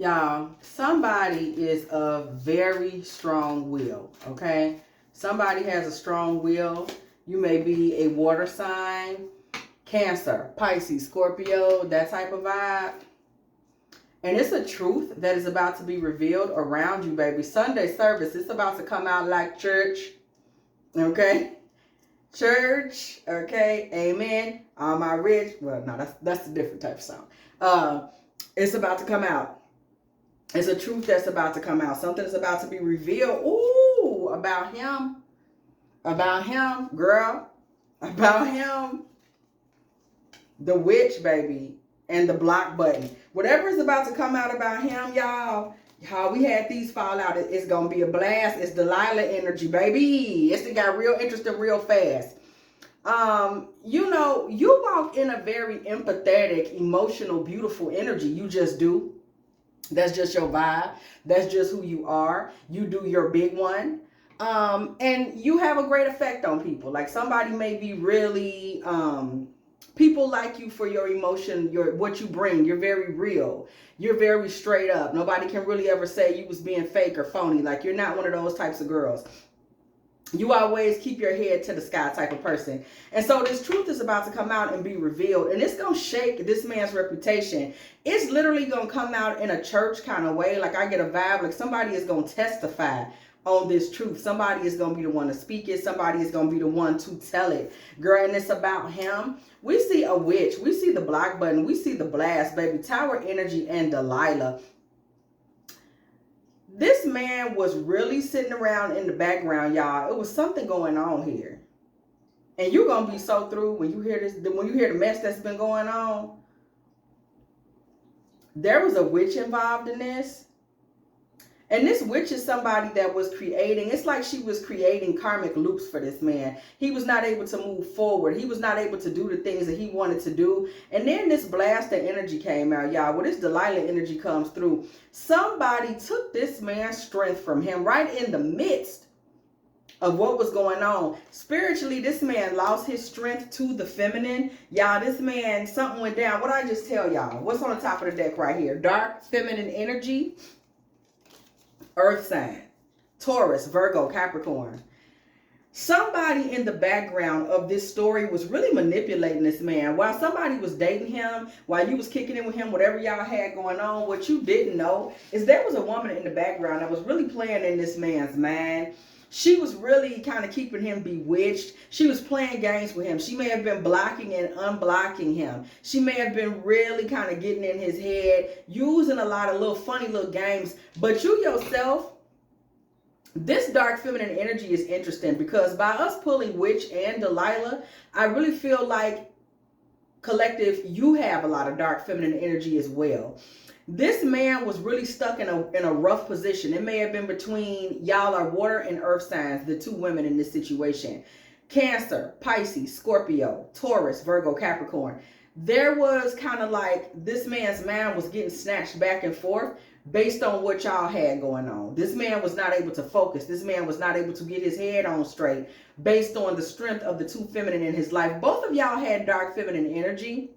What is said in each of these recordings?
Y'all, somebody is of very strong will, okay? Somebody has a strong will. You may be a water sign, Cancer, Pisces, Scorpio, that type of vibe. And it's a truth that is about to be revealed around you, baby. Sunday service, it's about to come out like church, okay? Church, okay? Amen. All my rich, well, no, that's a different type of song. It's about to come out. It's a truth that's about to come out. Something is about to be revealed. Ooh, about him. About him, girl. About him. The witch, baby. And the block button. Whatever is about to come out about him, y'all. How we had these fall out. It's going to be a blast. It's Delilah energy, baby. It's got real interesting real fast. You know, you walk in a very empathetic, emotional, beautiful energy. You just do. That's just your vibe. That's just who you are. You do your big one. And you have a great effect on people. Like somebody may be really, people like you for your emotion, what you bring. You're very real. You're very straight up. Nobody can really ever say you was being fake or phony. Like you're not one of those types of girls. You always keep your head to the sky type of person. And so this truth is about to come out and be revealed. And it's going to shake this man's reputation. It's literally going to come out in a church kind of way. Like I get a vibe like somebody is going to testify on this truth. Somebody is going to be the one to speak it. Somebody is going to be the one to tell it. Girl, and it's about him. We see a witch. We see the block button. We see the blast, baby. Tower energy and Delilah. This man was really sitting around in the background, y'all. It was something going on here. And you're going to be so through when you hear this, when you hear the mess that's been going on. There was a witch involved in this. And this witch is somebody that was creating, it's like she was creating karmic loops for this man. He was not able to move forward. He was not able to do the things that he wanted to do. And then this blast of energy came out, y'all. Well, this Delilah energy comes through. Somebody took this man's strength from him right in the midst of what was going on. Spiritually, this man lost his strength to the feminine. Y'all, this man, something went down. What did I just tell y'all? What's on the top of the deck right here? Dark feminine energy. Earth sign, Taurus, Virgo, Capricorn. Somebody in the background of this story was really manipulating this man. While somebody was dating him, while you was kicking in with him, whatever y'all had going on, what you didn't know is there was a woman in the background that was really playing in this man's mind. She was really kind of keeping him bewitched. She was playing games with him. She may have been blocking and unblocking him. She may have been really kind of getting in his head, using a lot of little funny little games. But you yourself, this dark feminine energy is interesting because by us pulling witch and Delilah, I really feel like collective, you have a lot of dark feminine energy as well. This man was really stuck in a rough position. It may have been between y'all are water and earth signs, the two women in this situation. Cancer, Pisces, Scorpio, Taurus, Virgo, Capricorn. There was kind of like this man's mind was getting snatched back and forth based on what y'all had going on. This man was not able to focus. This man was not able to get his head on straight based on the strength of the two feminine in his life. Both of y'all had dark feminine energy.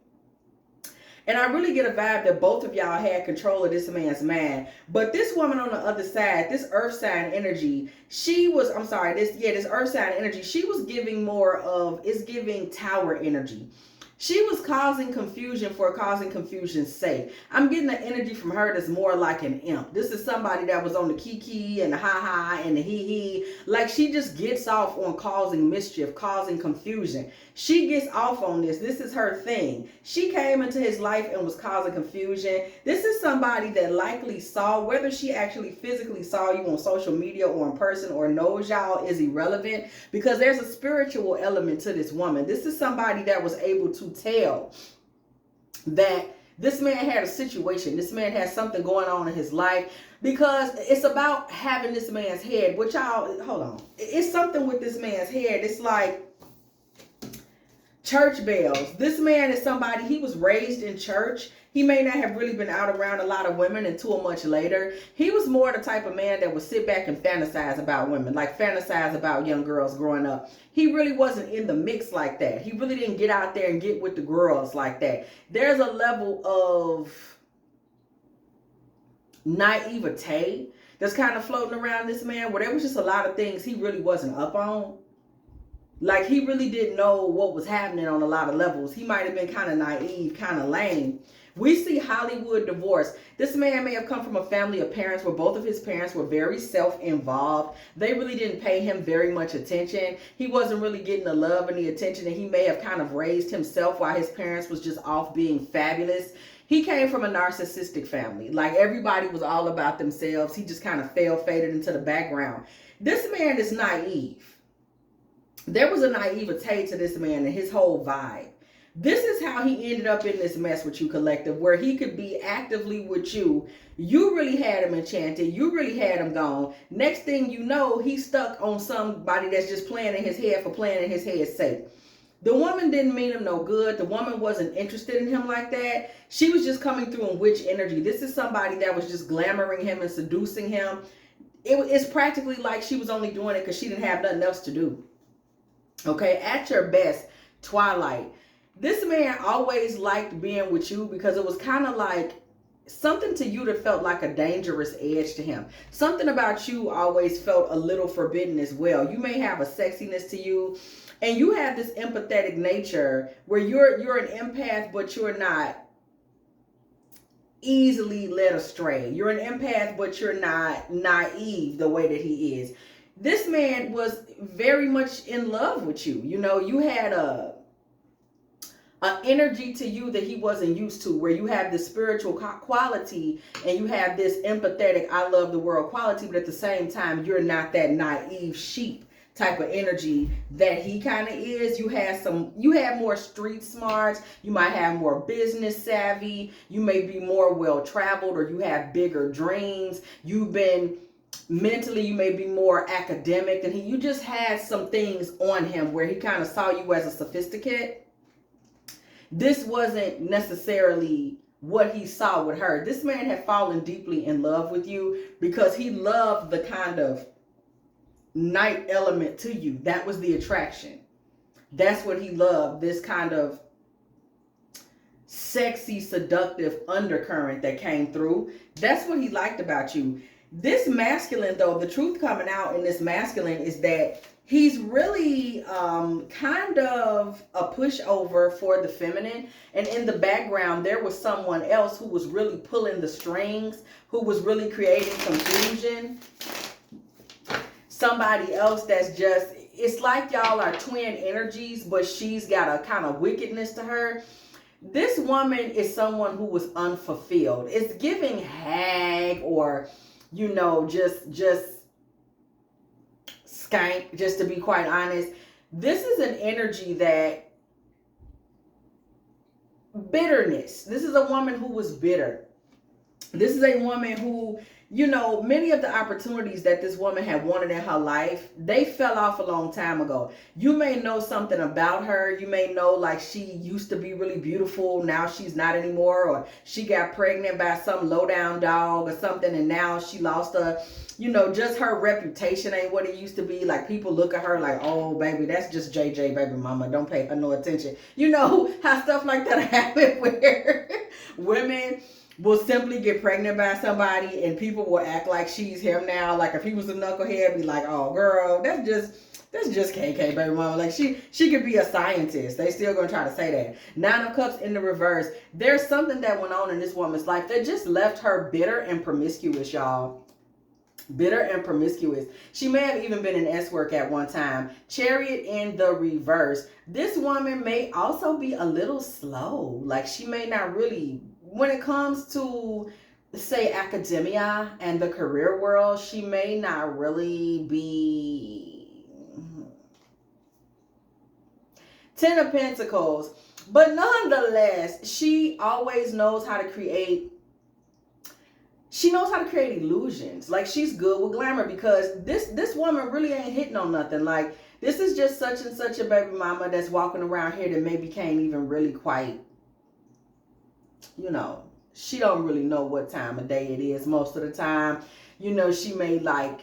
And I really get a vibe that both of y'all had control of this man's mind. But this woman on the other side, this earth sign energy, she was, this earth sign energy, she was giving more of, it's giving tower energy. She was causing confusion for causing confusion's sake. I'm getting the energy from her that's more like an imp. This is somebody that was on the kiki and the ha-ha and the hee-hee. Like she just gets off on causing mischief, causing confusion. She gets off on this. This is her thing. She came into his life and was causing confusion. This is somebody that likely saw, whether she actually physically saw you on social media or in person or knows y'all is irrelevant because there's a spiritual element to this woman. This is somebody that was able to tell that this man had a situation. This man has something going on in his life because it's about having this man's head, which y'all, hold on. It's something with this man's head. It's like church bells. This man is somebody, he was raised in church. He may not have really been out around a lot of women until much later. He was more the type of man that would sit back and fantasize about women, like fantasize about young girls growing up. He really wasn't in the mix like that. He really didn't get out there and get with the girls like that. There's a level of naivety that's kind of floating around this man, where there was just a lot of things he really wasn't up on. Like, he really didn't know what was happening on a lot of levels. He might have been kind of naive, kind of lame. We see Hollywood divorce. This man may have come from a family of parents where both of his parents were very self-involved. They really didn't pay him very much attention. He wasn't really getting the love and the attention, and he may have kind of raised himself while his parents was just off being fabulous. He came from a narcissistic family. Like, everybody was all about themselves. He just kind of faded into the background. This man is naive. There was a naivete to this man and his whole vibe. This is how he ended up in this mess with you, collective, where he could be actively with you. You really had him enchanted. You really had him gone. Next thing you know, he's stuck on somebody that's just playing in his head for playing in his head's sake. The woman didn't mean him no good. The woman wasn't interested in him like that. She was just coming through in witch energy. This is somebody that was just glamoring him and seducing him. It's practically like she was only doing it because she didn't have nothing else to do. Okay, at your best, Twilight. This man always liked being with you because it was kind of like something to you that felt like a dangerous edge to him. Something about you always felt a little forbidden as well. You may have a sexiness to you, and you have this empathetic nature where you're an empath, but you're not easily led astray. You're an empath, but you're not naive the way that he is. This man was very much in love with you. You know, you had a energy to you that he wasn't used to, where you have this spiritual quality and you have this empathetic, I love the world quality, but at the same time, you're not that naive sheep type of energy that he kind of is. You have more street smarts. You might have more business savvy. You may be more well-traveled, or you have bigger dreams. You've been mentally, you may be more academic than he. You just had some things on him where he kind of saw you as a sophisticate. This wasn't necessarily what he saw with her. This man had fallen deeply in love with you because he loved the kind of night element to you. That was the attraction. That's what he loved, this kind of sexy, seductive undercurrent that came through. That's what he liked about you. This masculine, though, the truth coming out in this masculine is that he's really kind of a pushover for the feminine. And in the background, there was someone else who was really pulling the strings, who was really creating confusion. Somebody else that's just, it's like y'all are twin energies, but she's got a kind of wickedness to her. This woman is someone who was unfulfilled. It's giving hag, or, you know, just skank, just to be quite honest. This is an energy that bitterness. This is a woman who was bitter. This is a woman who, you know, many of the opportunities that this woman had wanted in her life, they fell off a long time ago. You may know something about her. You may know, like, she used to be really beautiful. Now she's not anymore. Or she got pregnant by some low down dog or something, and now she lost a, you know, just her reputation ain't what it used to be. Like, people look at her like, oh, baby, that's just JJ, baby mama. Don't pay her no attention. You know how stuff like that happen where women will simply get pregnant by somebody and people will act like she's him now. Like, if he was a knucklehead, be like, oh, girl, that's just KK, baby mama. Like, she could be a scientist. They still gonna try to say that. 9 of Cups in the reverse. There's something that went on in this woman's life that just left her bitter and promiscuous, y'all. Bitter and promiscuous. She may have even been an S-work at one time. Chariot in the reverse. This woman may also be a little slow. Like, she may not really, when it comes to, say, academia and the career world, she may not really be 10 of Pentacles. But nonetheless, she always knows how to create. She knows how to create illusions. Like, she's good with glamour, because this woman really ain't hitting on nothing. Like, this is just such and such a baby mama that's walking around here that maybe can't even really quite, you know, she don't really know what time of day it is most of the time. You know, she may, like,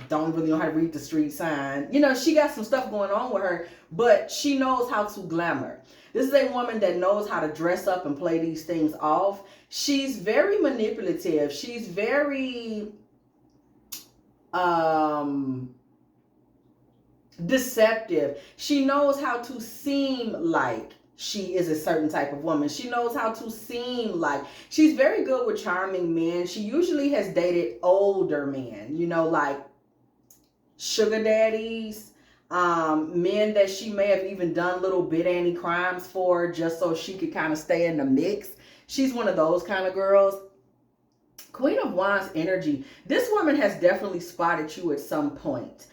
don't really know how to read the street sign. You know, she got some stuff going on with her, but she knows how to glamour. This is a woman that knows how to dress up and play these things off. She's very manipulative. She's very deceptive. She knows how to seem like she is a certain type of woman. She knows how to seem like she's very good with charming men. She usually has dated older men, you know, like sugar daddies, men that she may have even done little bit any crimes for just so she could kind of stay in the mix. She's one of those kind of girls. Queen of Wands energy. This woman has definitely spotted you at some point.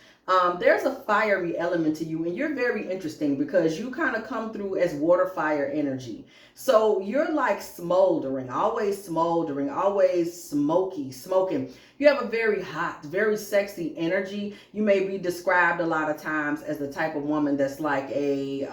There's a fiery element to you, and you're very interesting because you kind of come through as water fire energy. So you're like smoldering, always smoking. You have a very hot, very sexy energy. You may be described a lot of times as the type of woman that's like a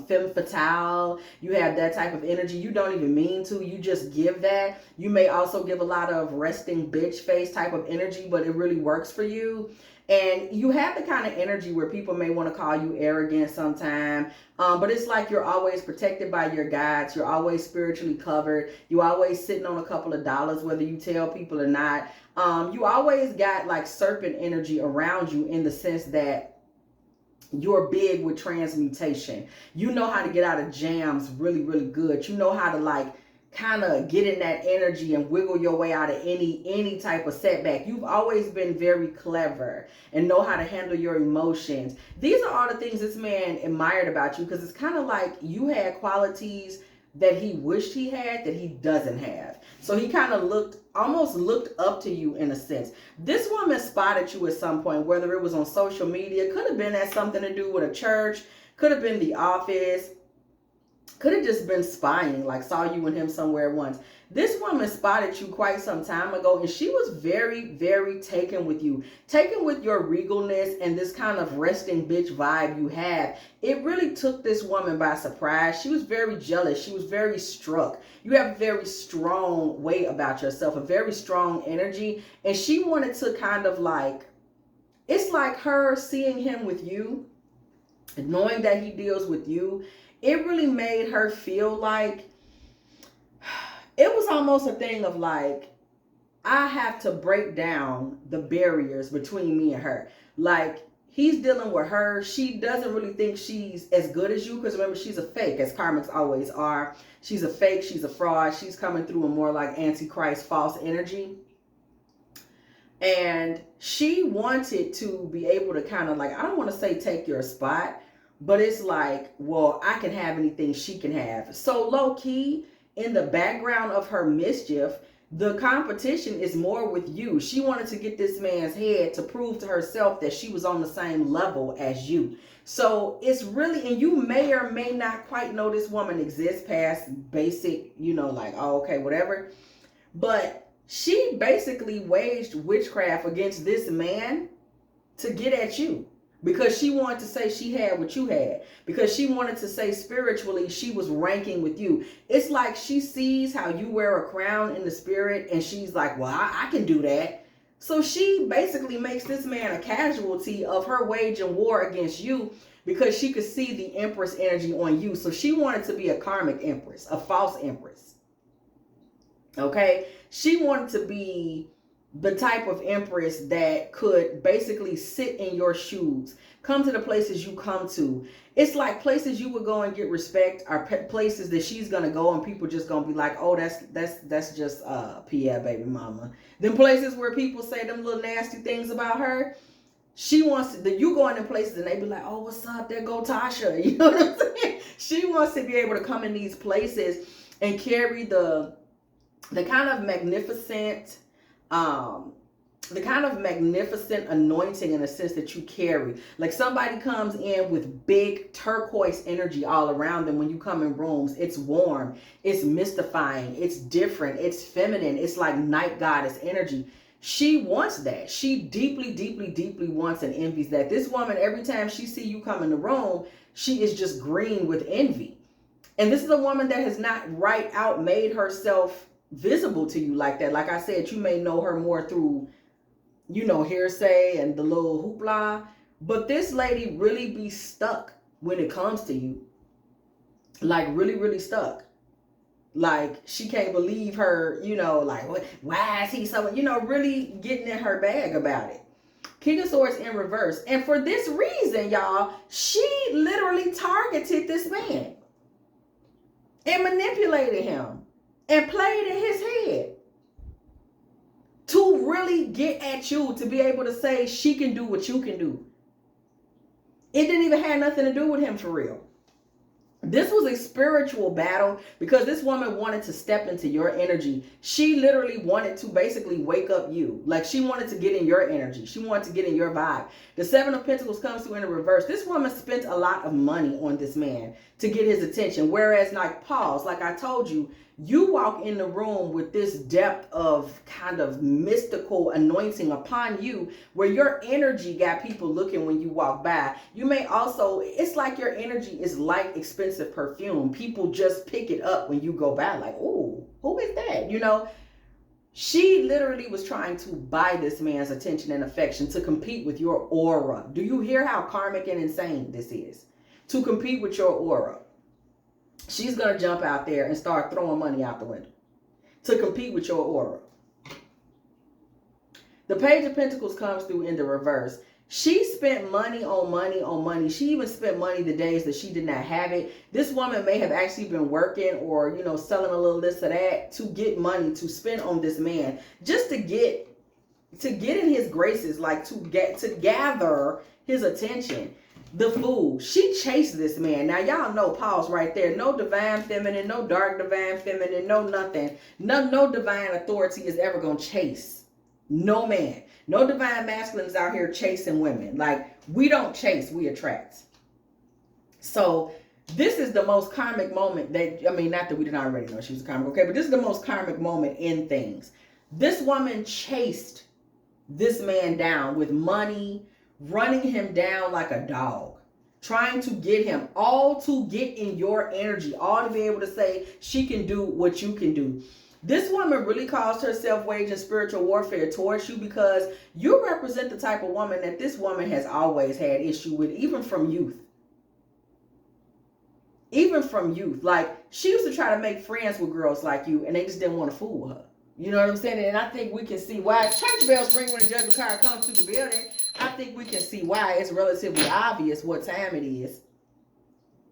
femme fatale. You have that type of energy. You don't even mean to. You just give that. You may also give a lot of resting bitch face type of energy, but it really works for you. And you have the kind of energy where people may want to call you arrogant sometime. But it's like you're always protected by your guides. You're always spiritually covered. You always sitting on a couple of dollars, whether you tell people or not. You always got like serpent energy around you in the sense that you're big with transmutation. You know how to get out of jams really, really good. You know how to like kind of get in that energy and wiggle your way out of any type of setback. You've always been very clever and know how to handle your emotions. These are all the things this man admired about you, because it's kind of like you had qualities that he wished he had that he doesn't have. So he kind of almost looked up to you in a sense. This woman spotted you at some point, whether it was on social media, could have been at something to do with a church, could have been the office, could have just been spying, like saw you and him somewhere once. This woman spotted you quite some time ago, and she was very, very taken with you. Taken with your regalness and this kind of resting bitch vibe you have. It really took this woman by surprise. She was very jealous. She was very struck. You have a very strong way about yourself, a very strong energy. And she wanted to kind of like, it's like her seeing him with you, knowing that he deals with you. It really made her feel like it was almost a thing of like, I have to break down the barriers between me and her. Like, he's dealing with her. She doesn't really think she's as good as you, because remember, she's a fake, as karmics always are. She's a fake. She's a fraud. She's coming through a more like antichrist, false energy. And she wanted to be able to kind of like, I don't want to say take your spot, but it's like, well, I can have anything she can have. So low key, in the background of her mischief, the competition is more with you. She wanted to get this man's head to prove to herself that she was on the same level as you. So it's really, and you may or may not quite know this woman exists past basic, you know, like, oh, okay, whatever. But she basically waged witchcraft against this man to get at you. Because she wanted to say she had what you had. Because she wanted to say spiritually she was ranking with you. It's like she sees how you wear a crown in the spirit, and she's like, well, I can do that. So she basically makes this man a casualty of her waging war against you, because she could see the empress energy on you. So she wanted to be a karmic empress, a false empress. Okay? She wanted to be the type of empress that could basically sit in your shoes, come to the places you come to. It's like places you would go and get respect are places that she's gonna go and people just gonna be like, oh, that's just Pierre baby mama. Them places where people say them little nasty things about her, she wants to, you go in places and they be like, oh, what's up, there go Tasha. You know what I'm saying? She wants to be able to come in these places and carry the kind of magnificent anointing in a sense that you carry. Like somebody comes in with big turquoise energy all around them when you come in rooms. It's warm, it's mystifying, it's different, it's feminine, it's like night goddess energy. She wants that. She deeply, deeply, deeply wants and envies that. This woman, every time she see you come in the room, she is just green with envy. And this is a woman that has not right out made herself visible to you like that. Like I said, you may know her more through, you know, hearsay and the little hoopla, but this lady really be stuck when it comes to you. like really, really stuck. Like she can't believe her, like, why is he so, really getting in her bag about it. King of Swords in reverse. And for this reason, y'all, she literally targeted this man and manipulated him and played in his head to really get at you, to be able to say she can do what you can do. It didn't even have nothing to do with him for real. This was a spiritual battle because this woman wanted to step into your energy. She literally wanted to basically wake up you. Like she wanted to get in your energy. She wanted to get in your vibe. The Seven of Pentacles comes through in the reverse. This woman spent a lot of money on this man to get his attention. Whereas like pause, like I told you, you walk in the room with this depth of kind of mystical anointing upon you where your energy got people looking when you walk by. You may also, it's like your energy is like expensive perfume. People just pick it up when you go by like, oh, who is that? She literally was trying to buy this man's attention and affection to compete with your aura. Do you hear how karmic and insane this is? To compete with your aura. She's going to jump out there and start throwing money out the window to compete with your aura. The Page of Pentacles comes through in the reverse. She spent money on money on money. She even spent money the days that she did not have it. This woman may have actually been working or, selling a little this or that to get money to spend on this man just to get in his graces, like to gather his attention. The Fool. She chased this man. Now, y'all know, pause right there. No divine feminine, no dark divine feminine, no nothing. No divine authority is ever going to chase no man. No divine masculines out here chasing women. Like, we don't chase, we attract. So, this is the most karmic moment that, not that we didn't already know she was karmic, okay? But this is the most karmic moment in things. This woman chased this man down with money, running him down like a dog, trying to get him, all to get in your energy, all to be able to say she can do what you can do. This woman really caused herself waging spiritual warfare towards you because you represent the type of woman that this woman has always had issue with, even from youth. Even from youth. Like, she used to try to make friends with girls like you and they just didn't want to fool her. You know what I'm saying? And I think we can see why. Church bells ring when the judgment card comes to the building. I think we can see why. It's relatively obvious what time it is.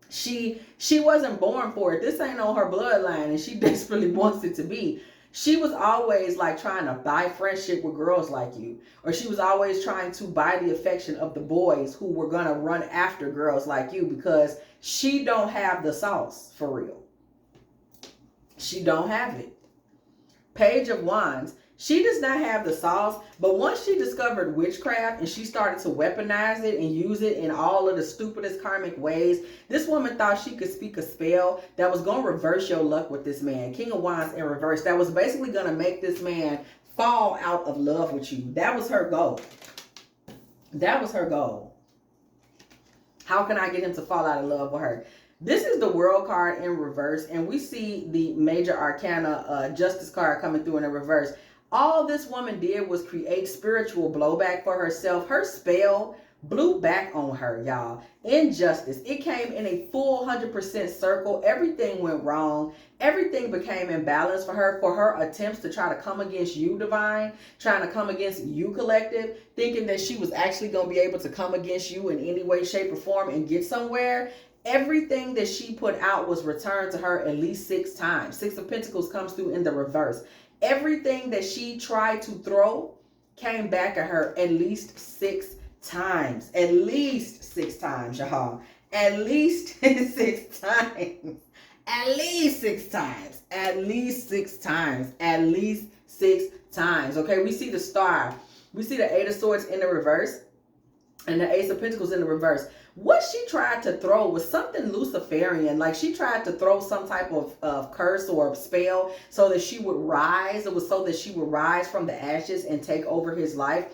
She wasn't born for it. This ain't on her bloodline, and she desperately wants it to be. She was always like trying to buy friendship with girls like you, or she was always trying to buy the affection of the boys who were gonna run after girls like you because she don't have the sauce for real. She don't have it. Page of Wands. She does not have the sauce, but once she discovered witchcraft and she started to weaponize it and use it in all of the stupidest karmic ways, this woman thought she could speak a spell that was going to reverse your luck with this man. King of Wands in reverse. That was basically going to make this man fall out of love with you. That was her goal. That was her goal. How can I get him to fall out of love with her? This is the World card in reverse, and we see the Major Arcana Justice card coming through in the reverse. All this woman did was create spiritual blowback for herself. Her spell blew back on her, y'all. Injustice. It came in a full 100% circle. Everything went wrong. Everything became imbalanced for her attempts to try to come against you, divine, trying to come against you, collective, thinking that she was actually going to be able to come against you in any way, shape, or form and get somewhere. Everything that she put out was returned to her at least 6 times. 6 of Pentacles comes through in the reverse. Everything that she tried to throw came back at her at least 6 times. At least 6 times, y'all. At least 6 times. At least 6 times. At least 6 times. At least 6 times. Okay, we see the star. We see the 8 of Swords in the reverse and the Ace of Pentacles in the reverse. What she tried to throw was something Luciferian. Like she tried to throw some type of curse or spell so that she would rise. It was so that she would rise from the ashes and take over his life.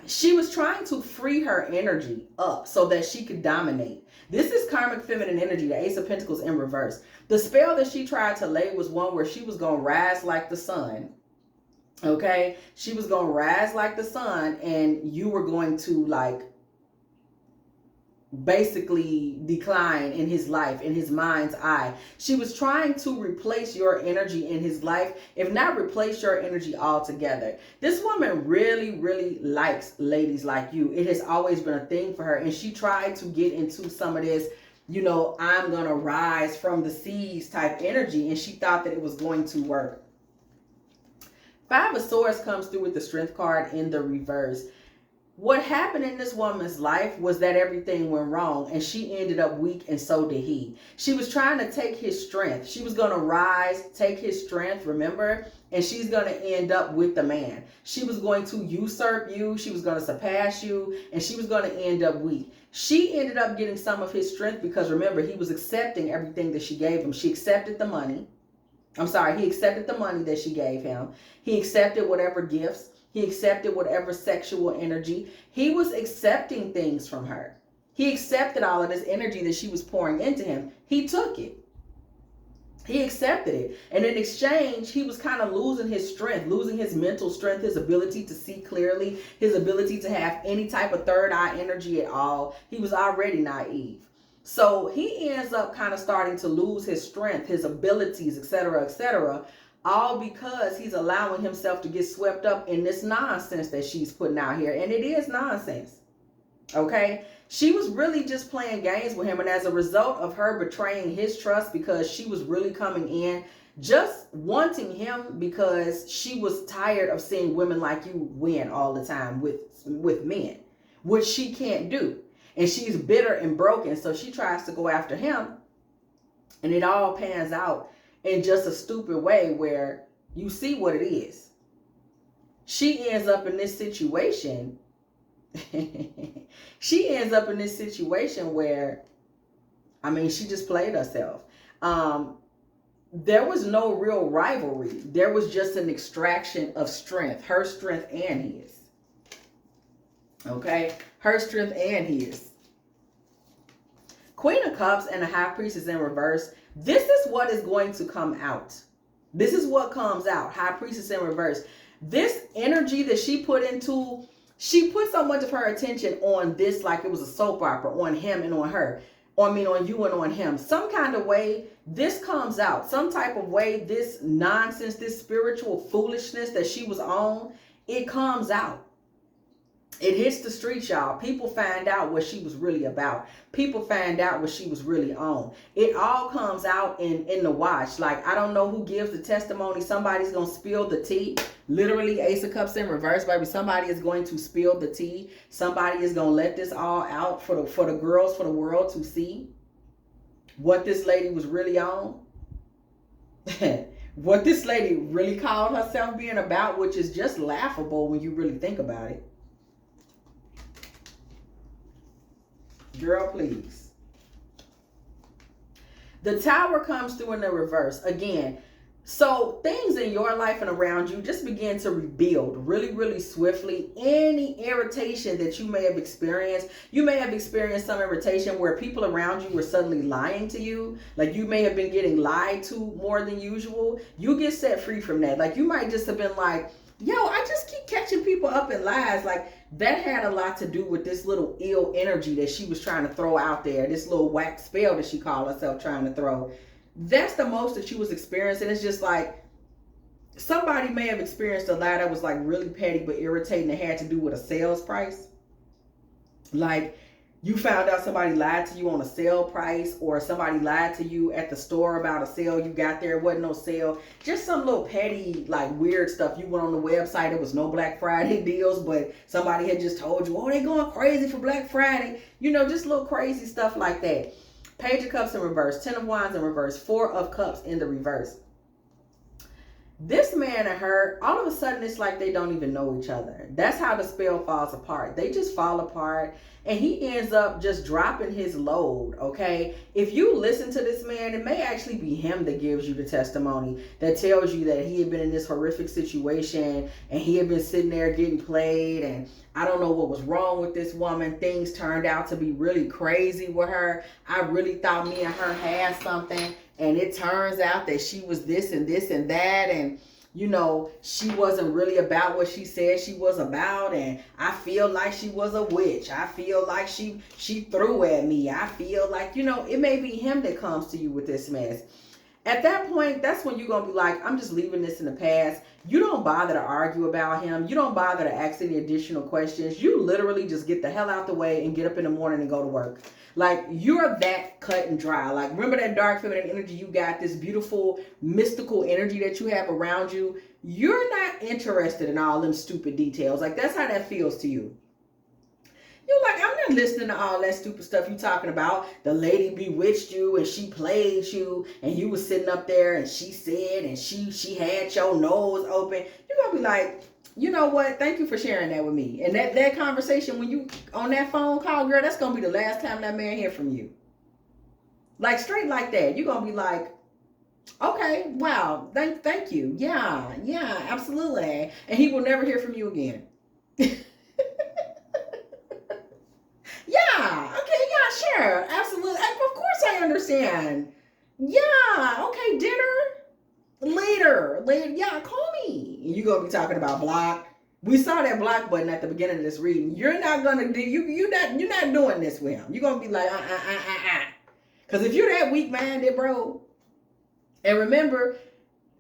She was trying to free her energy up so that she could dominate. This is karmic feminine energy, the Ace of Pentacles in reverse. The spell that she tried to lay was one where she was going to rise like the sun. Okay? She was going to rise like the sun and you were going to like basically decline in his life, in his mind's eye. She was trying to replace your energy in his life, if not replace your energy altogether. This woman really, really likes ladies like you. It has always been a thing for her, and she tried to get into some of this, you know, I'm gonna rise from the seas type energy, and she thought that it was going to work. Five of Swords comes through with the Strength card in the reverse. What happened in this woman's life was that everything went wrong, and she ended up weak, and so did he. She was trying to take his strength. She was going to rise, take his strength, remember? And she's going to end up with the man. She was going to usurp you. She was going to surpass you, and she was going to end up weak. She ended up getting some of his strength because, remember, he was accepting everything that she gave him. She accepted the money. He accepted the money that she gave him. He accepted whatever gifts. He accepted whatever sexual energy. He was accepting things from her. He accepted all of this energy that she was pouring into him. He took it. He accepted it. And in exchange, he was kind of losing his strength, losing his mental strength, his ability to see clearly, his ability to have any type of third eye energy at all. He was already naive. So he ends up kind of starting to lose his strength, his abilities, etc., etc., all because he's allowing himself to get swept up in this nonsense that she's putting out here. And it is nonsense. Okay? She was really just playing games with him. And as a result of her betraying his trust, because she was really coming in just wanting him because she was tired of seeing women like you win all the time with men, which she can't do. And she's bitter and broken. So she tries to go after him. And it all pans out in just a stupid way where you see what it is. She ends up in this situation. She ends up in this situation where, I mean, she just played herself. There was no real rivalry. There was just an extraction of strength. Her strength and his. Okay? Her strength and his. Queen of Cups and the High Priestess in reverse. This is what is going to come out. This is what comes out. High Priestess in reverse. This energy that she put into, she put so much of her attention on this like it was a soap opera, on him and on her. On you and on him. Some kind of way, this comes out. Some type of way, this nonsense, this spiritual foolishness that she was on, it comes out. It hits the streets, y'all. People find out what she was really about. People find out what she was really on. It all comes out in the watch. Like, I don't know who gives the testimony. Somebody's going to spill the tea. Literally, Ace of Cups in reverse, baby. Somebody is going to spill the tea. Somebody is going to let this all out for the girls, for the world to see what this lady was really on. What this lady really called herself being about, which is just laughable when you really think about it. Girl, please. The Tower comes through in the reverse. Again, so things in your life and around you just begin to rebuild really, really swiftly. Any irritation that you may have experienced, you may have experienced some irritation where people around you were suddenly lying to you. Like you may have been getting lied to more than usual. You get set free from that. Like you might just have been like, yo, I just keep catching people up in lies. Like that had a lot to do with this little ill energy that she was trying to throw out there. This little whack spell that she called herself trying to throw. That's the most that she was experiencing. It's just like somebody may have experienced a lie that was like really petty but irritating that had to do with a sales price. Like you found out somebody lied to you on a sale price, or somebody lied to you at the store about a sale you got there. It wasn't no sale. Just some little petty, like weird stuff. You went on the website. There was no Black Friday deals, but somebody had just told you, oh, they going crazy for Black Friday. You know, just little crazy stuff like that. Page of Cups in reverse. 10 of Wands in reverse. 4 of Cups in the reverse. This man and her, all of a sudden, it's like they don't even know each other. That's how the spell falls apart. They just fall apart. And he ends up just dropping his load, okay? If you listen to this man, it may actually be him that gives you the testimony that tells you that he had been in this horrific situation and he had been sitting there getting played, and I don't know what was wrong with this woman. Things turned out to be really crazy with her. I really thought me and her had something, and it turns out that she was this and this and that, and you know, she wasn't really about what she said she was about, and I feel like she was a witch. I feel like she threw at me. I feel like, you know, it may be him that comes to you with this mess. At that point, that's when you're going to be like, I'm just leaving this in the past. You don't bother to argue about him. You don't bother to ask any additional questions. You literally just get the hell out the way and get up in the morning and go to work. Like, you're that cut and dry. Like, remember that dark feminine energy you got, this beautiful mystical energy that you have around you? You're not interested in all them stupid details. Like, that's how that feels to you. You're like, I'm not listening to all that stupid stuff you talking about. The lady bewitched you and she played you and you was sitting up there and she said and she had your nose open. You're going to be like, you know what? Thank you for sharing that with me. And that conversation when you on that phone call, girl, that's going to be the last time that man hear from you. Like, straight like that. You're going to be like, okay, wow, thank you. Yeah, absolutely. And he will never hear from you again. Yeah, okay, yeah, sure, absolutely. Of course I understand. Yeah, okay, dinner? Later, yeah, call me. You're going to be talking about block. We saw that block button at the beginning of this reading. You're not going to do, you're not doing this with him. You're going to be like, Because if you're that weak-minded, bro, and remember,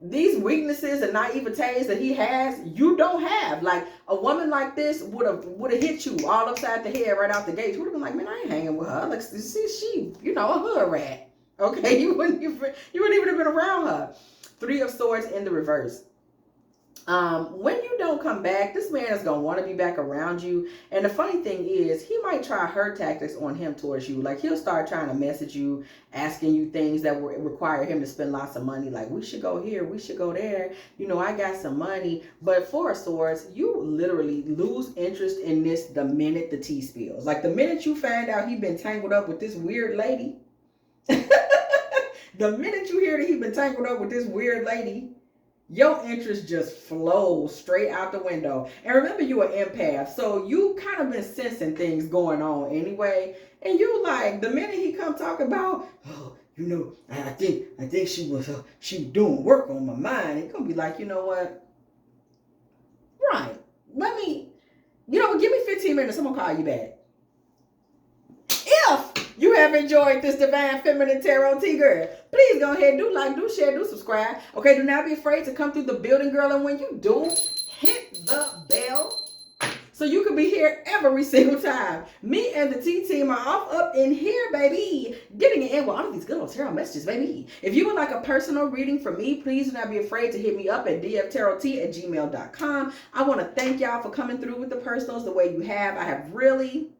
these weaknesses and naiveties that he has, you don't have. Like, a woman like this would have hit you all upside the head right out the gate. You would have been like, man, I ain't hanging with her. Like, see, she, you know, a hood rat. Okay, you wouldn't even have been around her. 3 of Swords in the reverse. When you don't come back, this man is going to want to be back around you. And the funny thing is, he might try her tactics on him towards you. Like, he'll start trying to message you, asking you things that will require him to spend lots of money. Like, we should go here, we should go there. You know, I got some money. But 4 of Swords, you literally lose interest in this the minute the tea spills. Like, the minute you find out he been tangled up with this weird lady, the minute you hear that he been tangled up with this weird lady, your interest just flows straight out the window. And remember, you are empath, so you kind of been sensing things going on anyway. And you like, the minute he come talk about, oh, you know, I think she was doing work on my mind. It's gonna be like, you know what? Right. Let me, you know what? Give me 15 minutes. I'm gonna call you back. If you have enjoyed this Divine Feminine Tarot Tea, girl, please go ahead, do like, do share, do subscribe. Okay, do not be afraid to come through the building, girl. And when you do, hit the bell so you can be here every single time. Me and the Tea Team are off up in here, baby, getting it in with all of these good old tarot messages, baby. If you would like a personal reading from me, please do not be afraid to hit me up at dftarottea@gmail.com. I want to thank y'all for coming through with the personals the way you have. I have really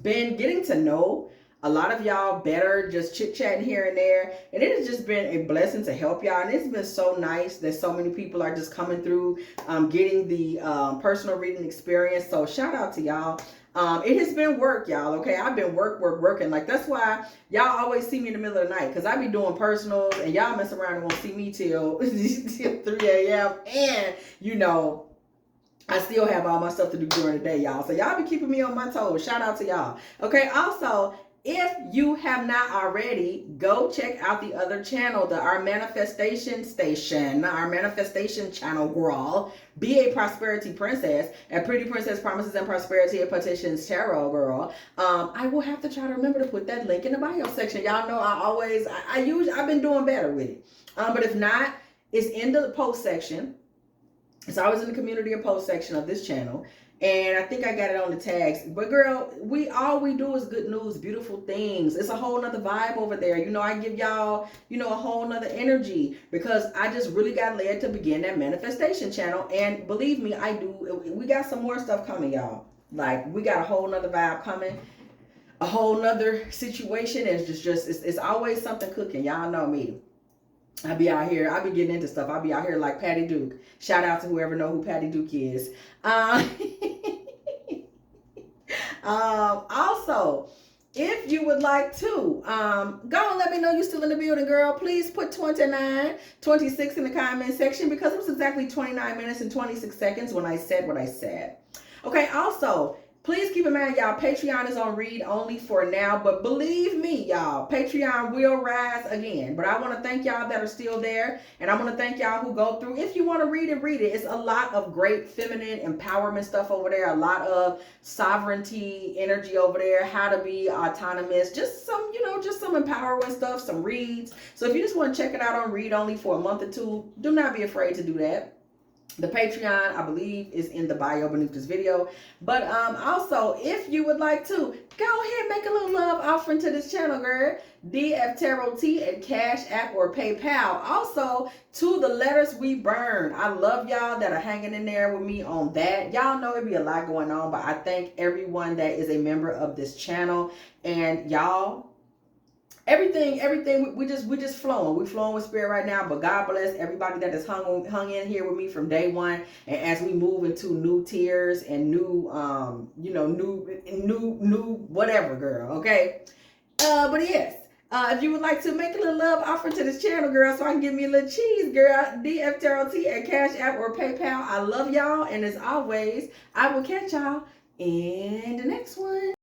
been getting to know a lot of y'all better, just chit-chatting here and there, and it has just been a blessing to help y'all. And it's been so nice that so many people are just coming through, getting the personal reading experience. So shout out to y'all. It has been work, y'all. Okay, I've been working. Like, that's why y'all always see me in the middle of the night, because I be doing personals, and y'all mess around and won't see me till 3 a.m. And you know, I still have all my stuff to do during the day, y'all. So y'all be keeping me on my toes. Shout out to y'all. Okay, also, if you have not already, go check out the other channel, our manifestation station, our manifestation channel, girl. Be a prosperity princess at Pretty Princess Promises and Prosperity and Petitions Tarot, girl. I will have to try to remember to put that link in the bio section. Y'all know I've been doing better with it. But if not, it's in the post section. It's always in the community and post section of this channel. And I think I got it on the tags. But girl, all we do is good news, beautiful things. It's a whole nother vibe over there. You know, I give y'all, you know, a whole nother energy, because I just really got led to begin that manifestation channel. And believe me, I do. We got some more stuff coming, y'all. Like, we got a whole nother vibe coming. A whole nother situation. It's always something cooking. Y'all know me. I be out here. I be getting into stuff. I be out here like Patty Duke. Shout out to whoever know who Patty Duke is. Also, if you would like to, go and let me know you're still in the building, girl. Please put 26 in the comment section, because it was exactly 29 minutes and 26 seconds when I said what I said. Okay, also, Please keep in mind, y'all, Patreon is on read only for now, but believe me, y'all, Patreon will rise again. But I want to thank y'all that are still there, and I want to thank y'all who go through. If you want to read it, read it. It's a lot of great feminine empowerment stuff over there, a lot of sovereignty energy over there, how to be autonomous, just some, you know, just some empowering stuff, some reads. So if you just want to check it out on read only for a month or two, do not be afraid to do that. The Patreon, I believe, is in the bio beneath this video. But also, if you would like to, go ahead and make a little love offering to this channel, girl. dftarottea at Cash App or PayPal. Also, to the letters we burn. I love y'all that are hanging in there with me on that. Y'all know it be a lot going on, but I thank everyone that is a member of this channel. And y'all, everything we just flowing. We flowing with spirit right now. But God bless everybody that has hung in here with me from day one. And as we move into new tiers and new you know, new whatever, girl. Okay. But yes. If you would like to make a little love offering to this channel, girl, so I can give me a little cheese, girl, dftarottea at Cash App or PayPal. I love y'all, and as always, I will catch y'all in the next one.